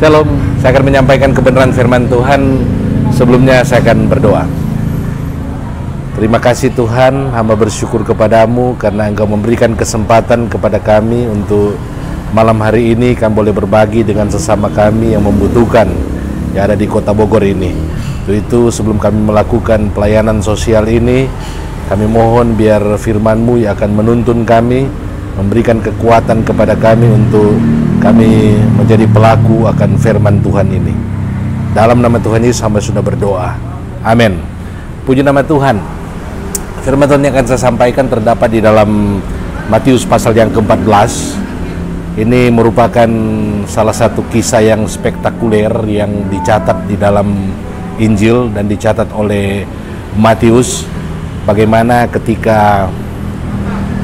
Shalom, saya akan menyampaikan kebenaran firman Tuhan. Sebelumnya saya akan berdoa. Terima kasih Tuhan, hamba bersyukur kepadamu karena Engkau memberikan kesempatan kepada kami untuk malam hari ini kami boleh berbagi dengan sesama kami yang membutuhkan yang ada di kota Bogor ini. Untuk itu sebelum kami melakukan pelayanan sosial ini, kami mohon biar firman-Mu yang akan menuntun kami, memberikan kekuatan kepada kami untuk kami menjadi pelaku akan firman Tuhan ini. Dalam nama Tuhan Yesus hamba sudah berdoa. Amin. Puji nama Tuhan. Firman Tuhan yang akan saya sampaikan terdapat di dalam Matius pasal yang ke-14. Ini merupakan salah satu kisah yang spektakuler yang dicatat di dalam Injil dan dicatat oleh Matius. Bagaimana ketika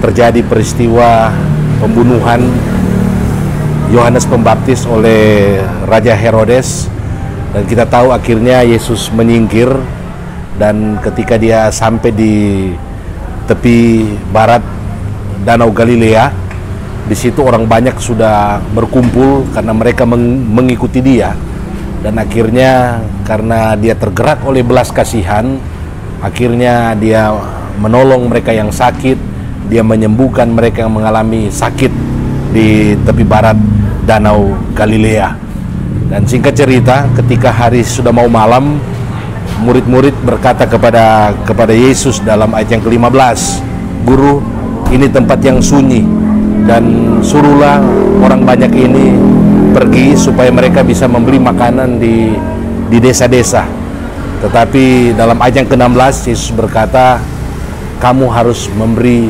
terjadi peristiwa pembunuhan Yohanes Pembaptis oleh Raja Herodes, dan kita tahu akhirnya Yesus menyingkir, dan ketika dia sampai di tepi barat Danau Galilea, di situ orang banyak sudah berkumpul karena mereka mengikuti dia, dan akhirnya karena dia tergerak oleh belas kasihan, akhirnya dia menolong mereka yang sakit, dia menyembuhkan mereka yang mengalami sakit di tepi barat Danau Galilea. Dan singkat cerita, ketika hari sudah mau malam, murid-murid berkata kepada Yesus dalam ayat yang ke-15, "Guru, ini tempat yang sunyi, dan suruhlah orang banyak ini pergi supaya mereka bisa membeli makanan di desa-desa." Tetapi dalam ayat yang ke-16 Yesus berkata, "Kamu harus memberi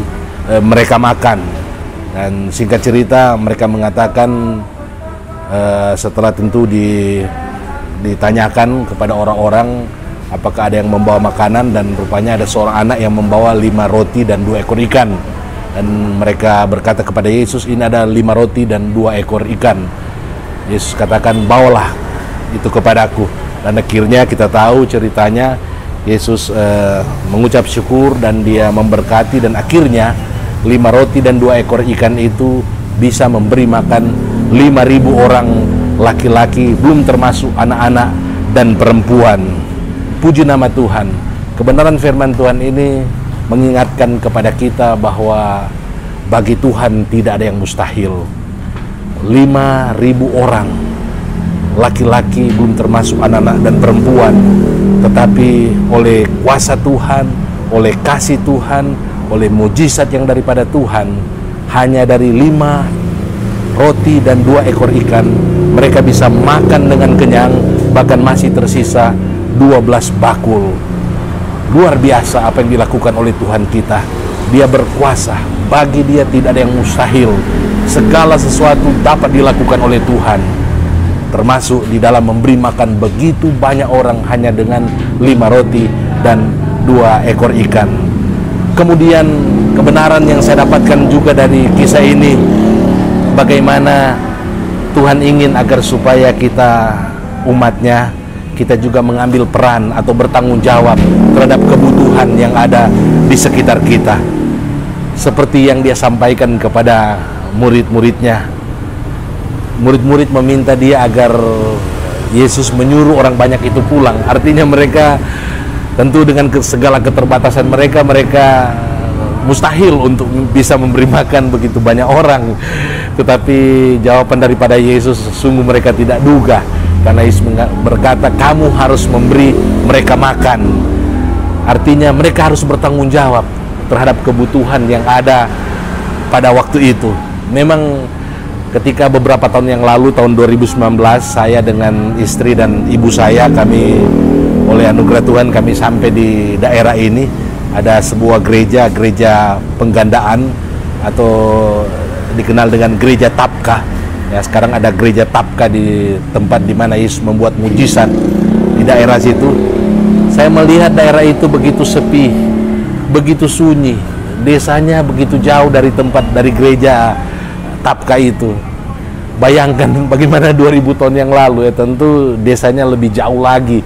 mereka makan." Dan singkat cerita mereka mengatakan, setelah tentu ditanyakan kepada orang-orang apakah ada yang membawa makanan, dan rupanya ada seorang anak yang membawa 5 roti dan 2 ekor ikan. Dan mereka berkata kepada Yesus, "Ini ada 5 roti dan 2 ekor ikan." Yesus katakan, "Bawalah itu kepadaku." Dan akhirnya kita tahu ceritanya, Yesus mengucap syukur dan dia memberkati, dan akhirnya 5 roti dan 2 ekor ikan itu bisa memberi makan 5.000 orang laki-laki, belum termasuk anak-anak dan perempuan. Puji nama Tuhan. Kebenaran firman Tuhan ini mengingatkan kepada kita bahwa bagi Tuhan tidak ada yang mustahil. 5.000 orang laki-laki, belum termasuk anak-anak dan perempuan, tetapi oleh kuasa Tuhan, oleh kasih Tuhan, oleh mujizat yang daripada Tuhan, hanya dari 5 roti dan 2 ekor ikan mereka bisa makan dengan kenyang, bahkan masih tersisa 12 bakul. Luar biasa apa yang dilakukan oleh Tuhan kita. Dia berkuasa, bagi dia tidak ada yang mustahil. Segala sesuatu dapat dilakukan oleh Tuhan, termasuk di dalam memberi makan begitu banyak orang hanya dengan 5 roti dan 2 ekor ikan. Kemudian kebenaran yang saya dapatkan juga dari kisah ini, bagaimana Tuhan ingin agar supaya kita umatnya, kita juga mengambil peran atau bertanggung jawab terhadap kebutuhan yang ada di sekitar kita. Seperti yang dia sampaikan kepada murid-muridnya. Murid-murid meminta dia agar Yesus menyuruh orang banyak itu pulang. Artinya mereka tentu dengan segala keterbatasan mereka mustahil untuk bisa memberi makan begitu banyak orang. Tetapi jawaban daripada Yesus sungguh mereka tidak duga, karena Yesus berkata, "Kamu harus memberi mereka makan." Artinya mereka harus bertanggung jawab terhadap kebutuhan yang ada pada waktu itu. Memang ketika beberapa tahun yang lalu, tahun 2019, saya dengan istri dan ibu saya, kami oleh anugerah Tuhan kami sampai di daerah ini. Ada sebuah gereja penggandaan atau dikenal dengan gereja Tapka. Ya, sekarang ada gereja Tapka di tempat di mana Yesus membuat mujizat di daerah situ. Saya melihat daerah itu begitu sepi, begitu sunyi. Desanya begitu jauh dari gereja Tapka itu. Bayangkan bagaimana 2000 tahun yang lalu, ya tentu desanya lebih jauh lagi.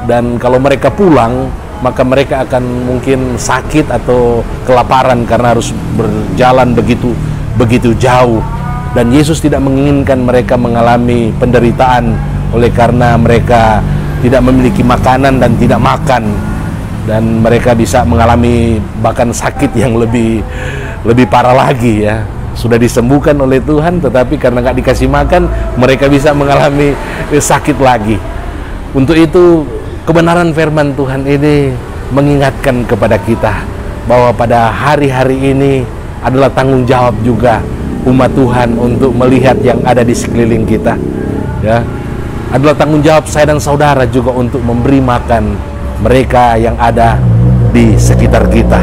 Dan kalau mereka pulang, maka mereka akan mungkin sakit atau kelaparan karena harus berjalan begitu jauh. Dan Yesus tidak menginginkan mereka mengalami penderitaan oleh karena mereka tidak memiliki makanan dan tidak makan, dan mereka bisa mengalami bahkan sakit yang lebih parah lagi ya. Sudah disembuhkan oleh Tuhan, tetapi karena nggak dikasih makan, mereka bisa mengalami sakit lagi. Untuk itu kebenaran firman Tuhan ini mengingatkan kepada kita bahwa pada hari-hari ini adalah tanggung jawab juga umat Tuhan untuk melihat yang ada di sekeliling kita ya. Adalah tanggung jawab saya dan saudara juga untuk memberi makan mereka yang ada di sekitar kita.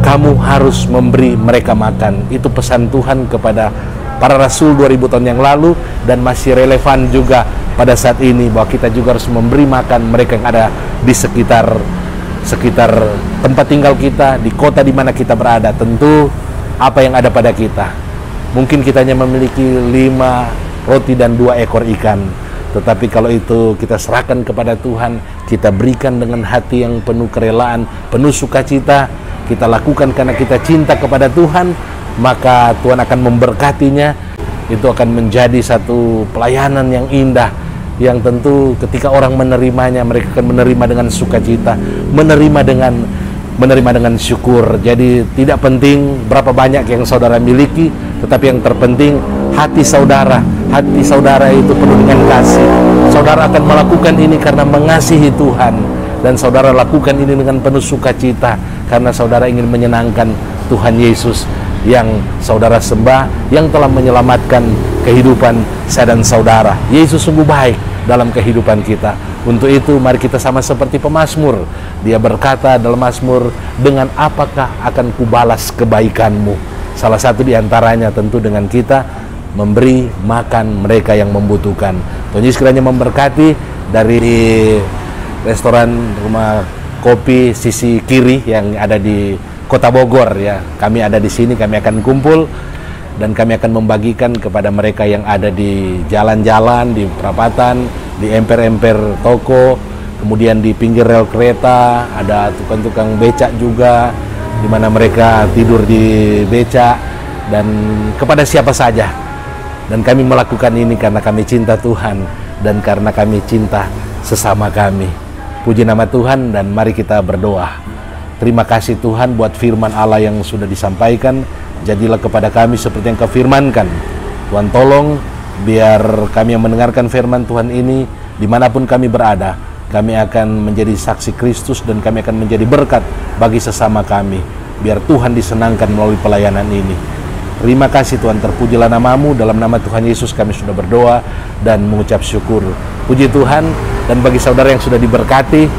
Kamu harus memberi mereka makan. Itu pesan Tuhan kepada para rasul 2000 tahun yang lalu, dan masih relevan juga pada saat ini, bahwa kita juga harus memberi makan mereka yang ada di sekitar tempat tinggal kita, di kota di mana kita berada. Tentu apa yang ada pada kita. Mungkin kita hanya memiliki 5 roti dan 2 ekor ikan. Tetapi kalau itu kita serahkan kepada Tuhan, kita berikan dengan hati yang penuh kerelaan, penuh sukacita, kita lakukan karena kita cinta kepada Tuhan, maka Tuhan akan memberkatinya. Itu akan menjadi satu pelayanan yang indah, yang tentu ketika orang menerimanya, mereka akan menerima dengan sukacita, menerima dengan syukur. Jadi tidak penting berapa banyak yang saudara miliki, tetapi yang terpenting hati saudara. Hati saudara itu penuh dengan kasih. Saudara akan melakukan ini karena mengasihi Tuhan, dan saudara lakukan ini dengan penuh sukacita karena saudara ingin menyenangkan Tuhan Yesus yang saudara sembah, yang telah menyelamatkan kehidupan saya dan saudara. Yesus sungguh baik dalam kehidupan kita. Untuk itu mari kita sama seperti pemazmur. Dia berkata dalam Mazmur, dengan apakah akan kubalas kebaikanmu? Salah satu diantaranya tentu dengan kita memberi makan mereka yang membutuhkan. Tuhan Yesus kiranya memberkati. Dari restoran rumah kopi sisi kiri yang ada di Kota Bogor ya, kami ada di sini, kami akan kumpul dan kami akan membagikan kepada mereka yang ada di jalan-jalan, di perapatan, di emper-emper toko, kemudian di pinggir rel kereta ada tukang-tukang becak juga, di mana mereka tidur di becak, dan kepada siapa saja. Dan kami melakukan ini karena kami cinta Tuhan dan karena kami cinta sesama kami. Puji nama Tuhan, dan mari kita berdoa. Terima kasih Tuhan buat firman Allah yang sudah disampaikan. Jadilah kepada kami seperti yang Kau firmankan. Tuhan tolong biar kami yang mendengarkan firman Tuhan ini, dimanapun kami berada, kami akan menjadi saksi Kristus dan kami akan menjadi berkat bagi sesama kami. Biar Tuhan disenangkan melalui pelayanan ini. Terima kasih Tuhan, terpujilah nama-Mu. Dalam nama Tuhan Yesus kami sudah berdoa dan mengucap syukur. Puji Tuhan. Dan bagi saudara yang sudah diberkati,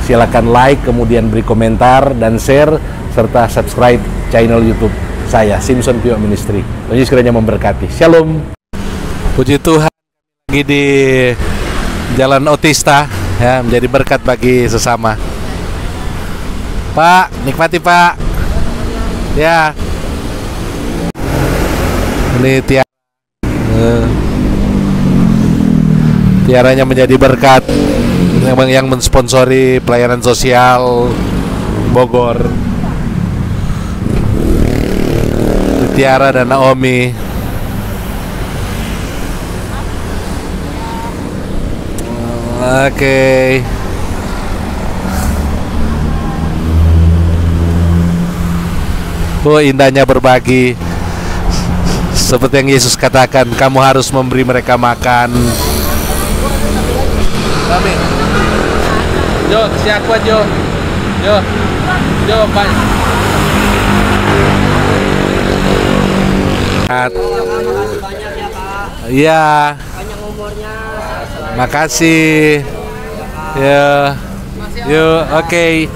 silakan like, kemudian beri komentar dan share, serta subscribe channel YouTube saya, Simpson Pio Ministry. Tuhan Yesus kiranya memberkati. Shalom. Puji Tuhan, lagi di Jalan Otista ya, menjadi berkat bagi sesama. Pak, nikmati Pak. Ya. Ini tiaranya menjadi berkat yang mensponsori pelayanan sosial Bogor. Tiara dan Naomi. Oke. Oh, indahnya berbagi. Seperti yang Yesus katakan, kamu harus memberi mereka makan. Amin. Jo, siapa Jo? Jo, Pak. Iya. Panjang umurnya. Makasih. Ya. Yo, oke.